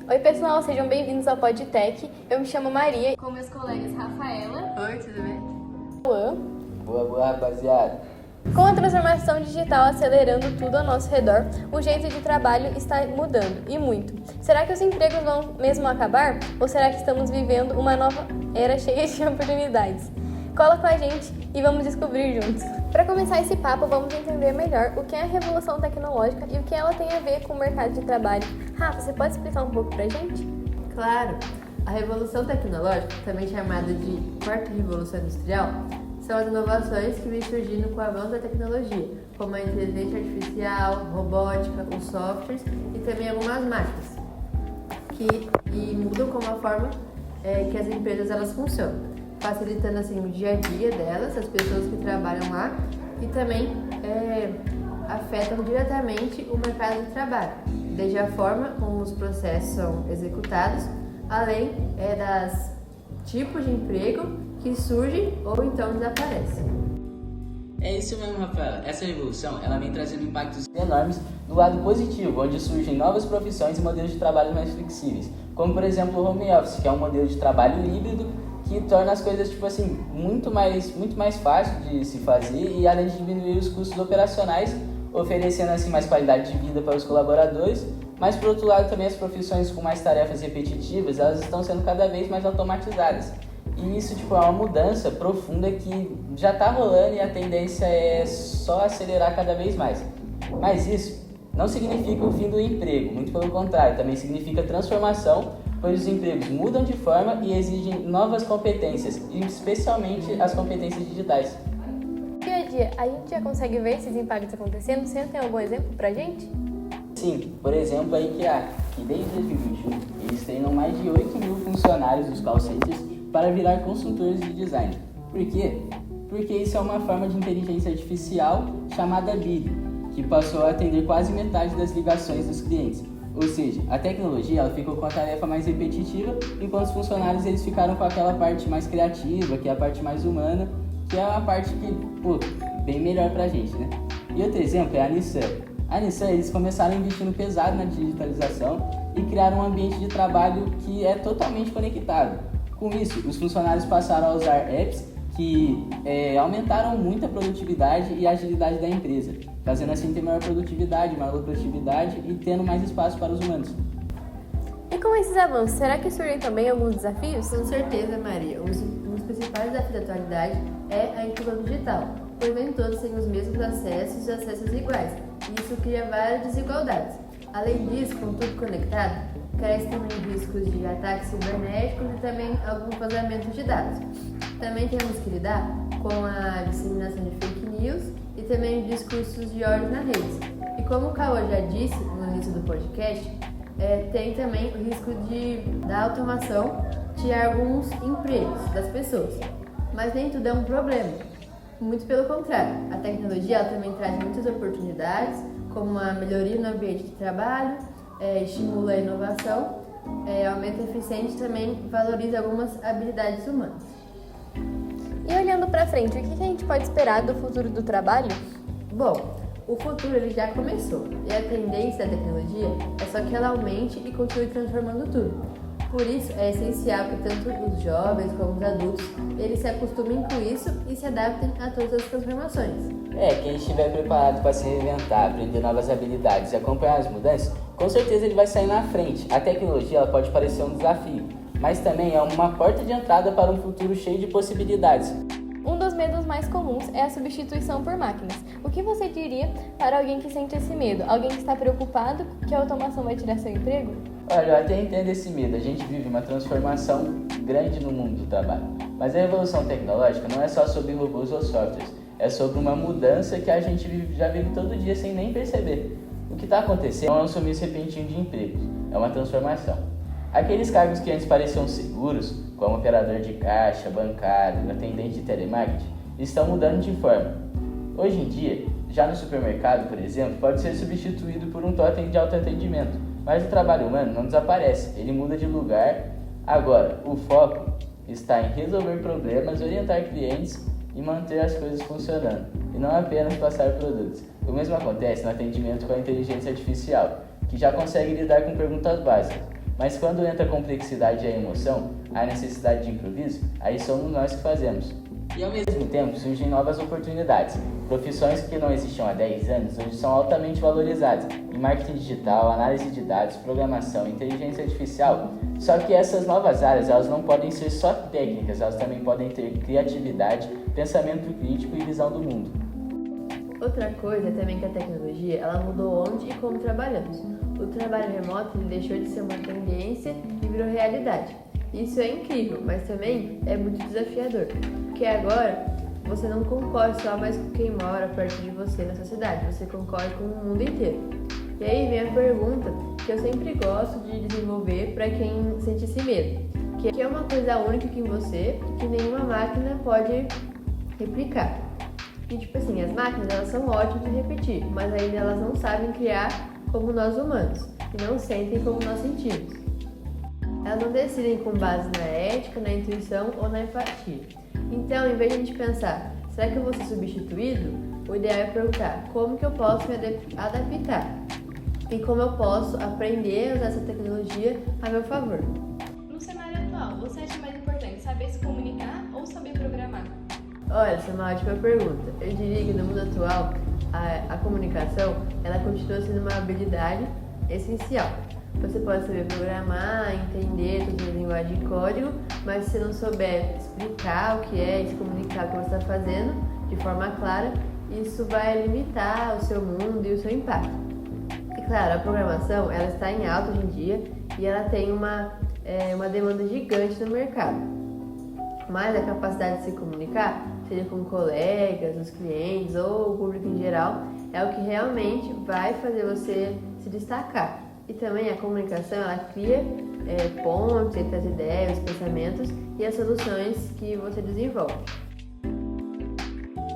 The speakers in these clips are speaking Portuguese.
Oi pessoal, sejam bem-vindos ao PodTech. Eu me chamo Maria, com meus colegas Rafaela. Oi, tudo bem? Juan. Boa, rapaziada. Com a transformação digital acelerando tudo ao nosso redor, o jeito de trabalho está mudando, e muito. Será que os empregos vão mesmo acabar? Ou será que estamos vivendo uma nova era cheia de oportunidades? Cola com a gente e vamos descobrir juntos. Para começar esse papo, vamos entender melhor o que é a revolução tecnológica e o que ela tem a ver com o mercado de trabalho. Rafa, você pode explicar um pouco pra gente? Claro! A revolução tecnológica, também chamada de quarta revolução industrial, são as inovações que vêm surgindo com o avanço da tecnologia, como a inteligência artificial, robótica, os softwares e também algumas máquinas, que mudam como a forma que as empresas elas funcionam, facilitando assim o dia a dia delas, as pessoas que trabalham lá, e também afetam diretamente o mercado de trabalho, desde a forma como os processos são executados, além das tipos de emprego que surgem ou então desaparecem. É isso mesmo, Rafaela. Essa revolução ela vem trazendo impactos enormes no lado positivo, onde surgem novas profissões e modelos de trabalho mais flexíveis, como por exemplo o home office, que é um modelo de trabalho híbrido que torna as coisas muito mais fácil de se fazer e além de diminuir os custos operacionais, oferecendo assim mais qualidade de vida para os colaboradores. Mas por outro lado também as profissões com mais tarefas repetitivas, elas estão sendo cada vez mais automatizadas. E isso é uma mudança profunda que já está rolando e a tendência é só acelerar cada vez mais. Mas isso não significa o fim do emprego, muito pelo contrário, também significa transformação, pois os empregos mudam de forma e exigem novas competências, especialmente as competências digitais. No dia a dia, a gente já consegue ver esses impactos acontecendo? Você tem algum exemplo pra gente? Sim, por exemplo a IKEA, que desde 2021 eles treinam mais de 8.000 funcionários dos call centers para virar consultores de design. Por quê? Porque isso é uma forma de inteligência artificial chamada Biri, que passou a atender quase metade das ligações dos clientes. Ou seja, a tecnologia ela ficou com a tarefa mais repetitiva, enquanto os funcionários eles ficaram com aquela parte mais criativa, que é a parte mais humana, que é a parte que, bem melhor pra gente, né? E outro exemplo é a Nissan. A Nissan eles começaram investindo pesado na digitalização e criaram um ambiente de trabalho que é totalmente conectado. Com isso, os funcionários passaram a usar apps que aumentaram muito a produtividade e a agilidade da empresa, fazendo assim ter maior produtividade, maior lucratividade e tendo mais espaço para os humanos. E com esses avanços, será que surgem também alguns desafios? Com certeza, Maria. Um dos principais desafios da atualidade é a inclusão digital, pois nem todos têm os mesmos acessos e acessos iguais, e isso cria várias desigualdades. Além disso, com tudo conectado, cresce também riscos de ataques cibernéticos e também algum vazamento de dados. Também temos que lidar com a disseminação de fake news e também discursos de ódio na rede. E como o Cauã já disse no início do podcast, tem também o risco da automação tirar alguns empregos das pessoas. Mas nem tudo é um problema. Muito pelo contrário, a tecnologia ela também traz muitas oportunidades, como a melhoria no ambiente de trabalho, estimula a inovação, aumenta a eficiência e também valoriza algumas habilidades humanas. E olhando para frente, o que a gente pode esperar do futuro do trabalho? Bom, o futuro ele já começou e a tendência da tecnologia é só que ela aumente e continue transformando tudo. Por isso, é essencial que tanto os jovens como os adultos eles se acostumem com isso e se adaptem a todas as transformações. Quem estiver preparado para se reinventar, aprender novas habilidades e acompanhar as mudanças, com certeza ele vai sair na frente. A tecnologia ela pode parecer um desafio, mas também é uma porta de entrada para um futuro cheio de possibilidades. Um dos medos mais comuns é a substituição por máquinas. O que você diria para alguém que sente esse medo? Alguém que está preocupado que a automação vai tirar seu emprego? Olha, eu até entendo esse medo. A gente vive uma transformação grande no mundo do trabalho. Mas a revolução tecnológica não é só sobre robôs ou softwares. É sobre uma mudança que a gente já vive todo dia sem nem perceber. O que está acontecendo não é um sumiço repentino de empregos. É uma transformação. Aqueles cargos que antes pareciam seguros, como operador de caixa, bancário, atendente de telemarketing, estão mudando de forma. Hoje em dia, já no supermercado, por exemplo, pode ser substituído por um totem de autoatendimento, mas o trabalho humano não desaparece, ele muda de lugar. Agora, o foco está em resolver problemas, orientar clientes e manter as coisas funcionando, e não apenas passar produtos. O mesmo acontece no atendimento com a inteligência artificial, que já consegue lidar com perguntas básicas. Mas quando entra a complexidade e a emoção, a necessidade de improviso, aí somos nós que fazemos. E ao mesmo tempo surgem novas oportunidades. Profissões que não existiam há 10 anos hoje são altamente valorizadas em marketing digital, análise de dados, programação, inteligência artificial. Só que essas novas áreas elas não podem ser só técnicas, elas também podem ter criatividade, pensamento crítico e visão do mundo. Outra coisa é também que a tecnologia ela mudou onde e como trabalhamos. O trabalho remoto ele deixou de ser uma tendência e virou realidade. Isso é incrível, mas também é muito desafiador, porque agora você não concorre só mais com quem mora perto de você nessa cidade, você concorre com o mundo inteiro. E aí vem a pergunta que eu sempre gosto de desenvolver para quem sente esse medo, que é uma coisa única aqui em você que nenhuma máquina pode replicar. E tipo assim, as máquinas elas são ótimas de repetir, mas ainda elas não sabem criar como nós humanos e não sentem como nós sentimos. Elas não decidem com base na ética, na intuição ou na empatia. Então, em vez de a gente pensar, será que eu vou ser substituído? O ideal é perguntar, como que eu posso me adaptar? E como eu posso aprender a usar essa tecnologia a meu favor? No cenário atual, você acha mais importante saber se comunicar ou saber programar? Olha, essa é uma ótima pergunta. Eu diria que no mundo atual, a comunicação ela continua sendo uma habilidade essencial. Você pode saber programar, entender toda a linguagem de código, mas se você não souber explicar o que é e se comunicar o que você está fazendo de forma clara, isso vai limitar o seu mundo e o seu impacto. E claro, a programação ela está em alta hoje em dia e ela tem uma demanda gigante no mercado. Mas a capacidade de se comunicar, seja com colegas, os clientes ou o público em geral, é o que realmente vai fazer você se destacar. E também a comunicação, ela cria pontes entre as ideias, os pensamentos e as soluções que você desenvolve.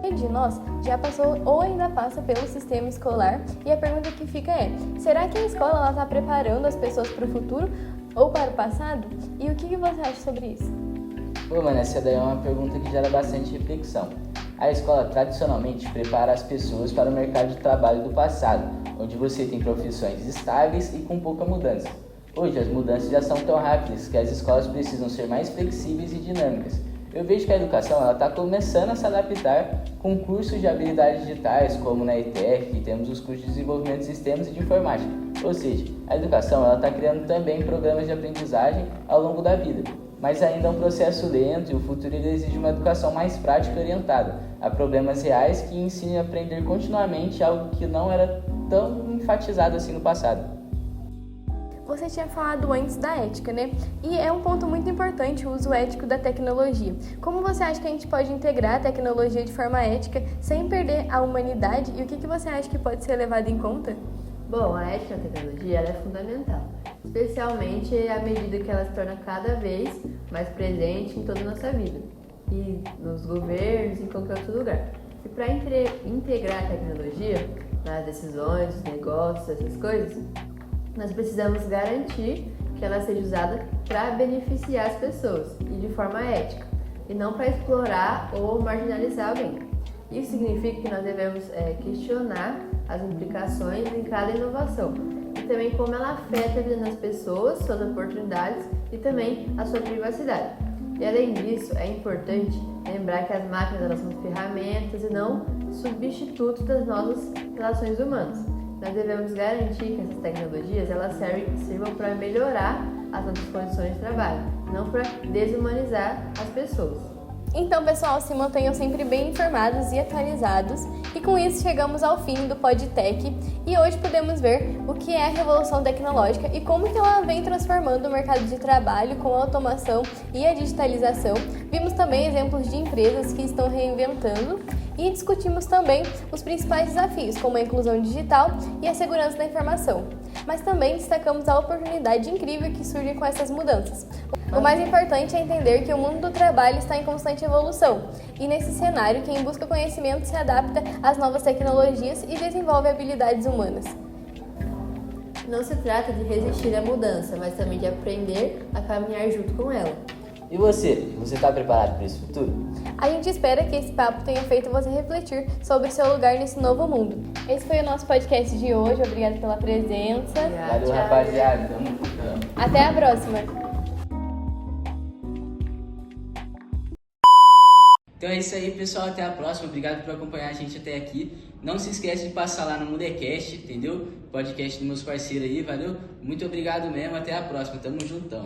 Quem de nós já passou ou ainda passa pelo sistema escolar e a pergunta que fica é, será que a escola está preparando as pessoas para o futuro ou para o passado? E o que você acha sobre isso? Pô, mano, essa daí é uma pergunta que gera bastante reflexão. A escola tradicionalmente prepara as pessoas para o mercado de trabalho do passado, onde você tem profissões estáveis e com pouca mudança. Hoje as mudanças já são tão rápidas que as escolas precisam ser mais flexíveis e dinâmicas. Eu vejo que a educação está começando a se adaptar com cursos de habilidades digitais, como na ETEC, que temos os cursos de desenvolvimento de sistemas e de informática. Ou seja, a educação está criando também programas de aprendizagem ao longo da vida. Mas ainda é um processo lento e o futuro ele exige uma educação mais prática e orientada a problemas reais que ensinem a aprender continuamente algo que não era tão enfatizado assim no passado. Você tinha falado antes da ética, né? E é um ponto muito importante o uso ético da tecnologia. Como você acha que a gente pode integrar a tecnologia de forma ética sem perder a humanidade e o que você acha que pode ser levado em conta? Bom, a ética na tecnologia ela é fundamental, especialmente à medida que ela se torna cada vez mais presente em toda a nossa vida, e nos governos e em qualquer outro lugar. E para integrar a tecnologia nas decisões, nos negócios, essas coisas, nós precisamos garantir que ela seja usada para beneficiar as pessoas e de forma ética, e não para explorar ou marginalizar alguém. Isso significa que nós devemos questionar as implicações em cada inovação e também como ela afeta a vida das pessoas, suas oportunidades e também a sua privacidade. E além disso, é importante lembrar que as máquinas elas são ferramentas e não substitutos das nossas relações humanas. Nós devemos garantir que essas tecnologias elas sirvam para melhorar as nossas condições de trabalho, não para desumanizar as pessoas. Então, pessoal, se mantenham sempre bem informados e atualizados. E com isso chegamos ao fim do PodTech e hoje podemos ver o que é a revolução tecnológica e como que ela vem transformando o mercado de trabalho com a automação e a digitalização. Vimos também exemplos de empresas que estão reinventando e discutimos também os principais desafios, como a inclusão digital e a segurança da informação. Mas também destacamos a oportunidade incrível que surge com essas mudanças. O mais importante é entender que o mundo do trabalho está em constante evolução e nesse cenário quem busca conhecimento se adapta às novas tecnologias e desenvolve habilidades humanas. Não se trata de resistir à mudança, mas também de aprender a caminhar junto com ela. E você está preparado para esse futuro? A gente espera que esse papo tenha feito você refletir sobre seu lugar nesse novo mundo. Esse foi o nosso podcast de hoje. Obrigada pela presença. Valeu, rapaziada. Tamo junto. Até a próxima. Então é isso aí, pessoal. Até a próxima. Obrigado por acompanhar a gente até aqui. Não se esquece de passar lá no Mudecast, entendeu? Podcast dos meus parceiros aí, valeu? Muito obrigado mesmo. Até a próxima. Tamo juntão.